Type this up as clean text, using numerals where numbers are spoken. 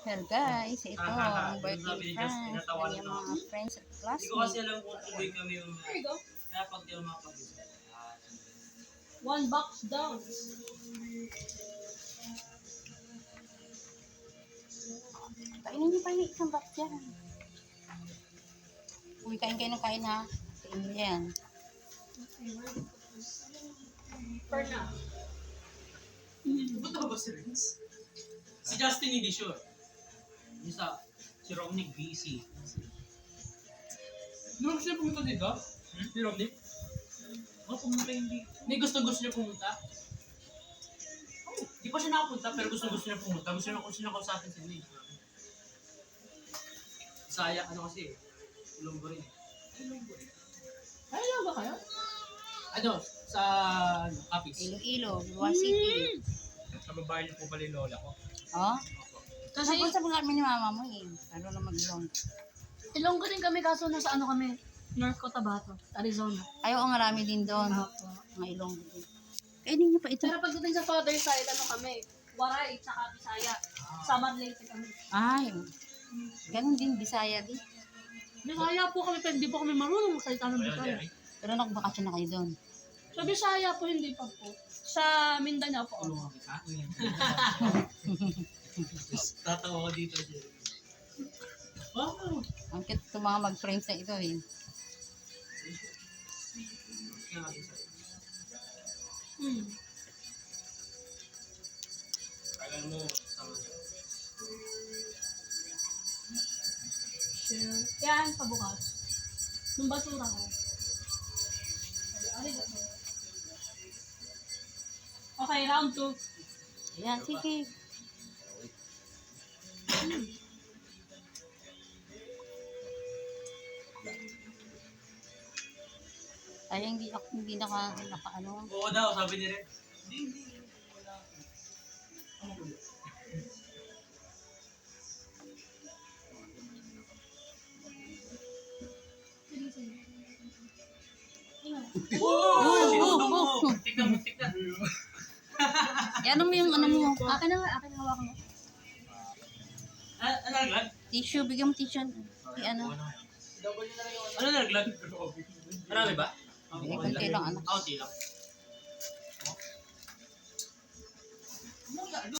Well guys, ito ang Sabi birthday ni Just, prank tinatawanan ng ako. mga friends at Hindi ko kasi classmates. alam kung tuloy kami yung... Kaya pag di ako makapag-isa. One box down. Kainin niyo pa yung isang box dyan. Uy, kain kayo ng kain ha. Kain niyo yan. For now. Ba't ako ba si Renz? Si Justin hindi sure. Isa, si Romnick busy. Nung siya pumunta dito? Si Romnick? Oh, pumunta hindi. May gusto-gusto niya pumunta? Di pa siya nakapunta pero gusto niya pumunta. Gusto niya kausapin si Nate. Saya, ano kasi Ilonggo rin. Ay, lang ba kayo? Ano? Sa Capiz? Iloilo, Luwan City. Sa babae niyo po pala yung lola ko. Oh? Kasi Napunta mo kami ni mama mo eh. Ano na mag-ilong. Ilonggo din kami kaso nasa ano kami, North Cotabato, Arizona. Ay, oo, marami din doon. Opo. Mga ilong din. Kainin niyo pa ito. Pero pagdating sa father side, ano kami, Waray, tsaka Bisaya. Samar Leyte kami. Ay, ganun din, Bisaya din. Bisaya po kami, pero hindi po kami marunong magsalita ng Bisaya. Pero nagbakasyon na kayo doon. Sa Bisaya po, hindi pa po. Sa Mindanao po. Tulungan kita. Tatawa ko dito, Jerry. Wow! Ang cute itong mga mag-friends na ito eh. Kaya nga isa. Hmm. Kailan mo sama siya? Sure. Yan, pabukas. Nung basura ko. Okay, round 2. Ayan, sige. Ay, hindi naka ano. Oo daw, sabi ni Ren. Hindi. Wala. Ano ko yun? Tignan mo. Yan mo yung ano mo. Akin na hawakan mo. Ano naglag? Tissue, bigyan mo tissue. Ano? Ano naglag? Marami ba? Eh, konti lang anak. Kaunti lang.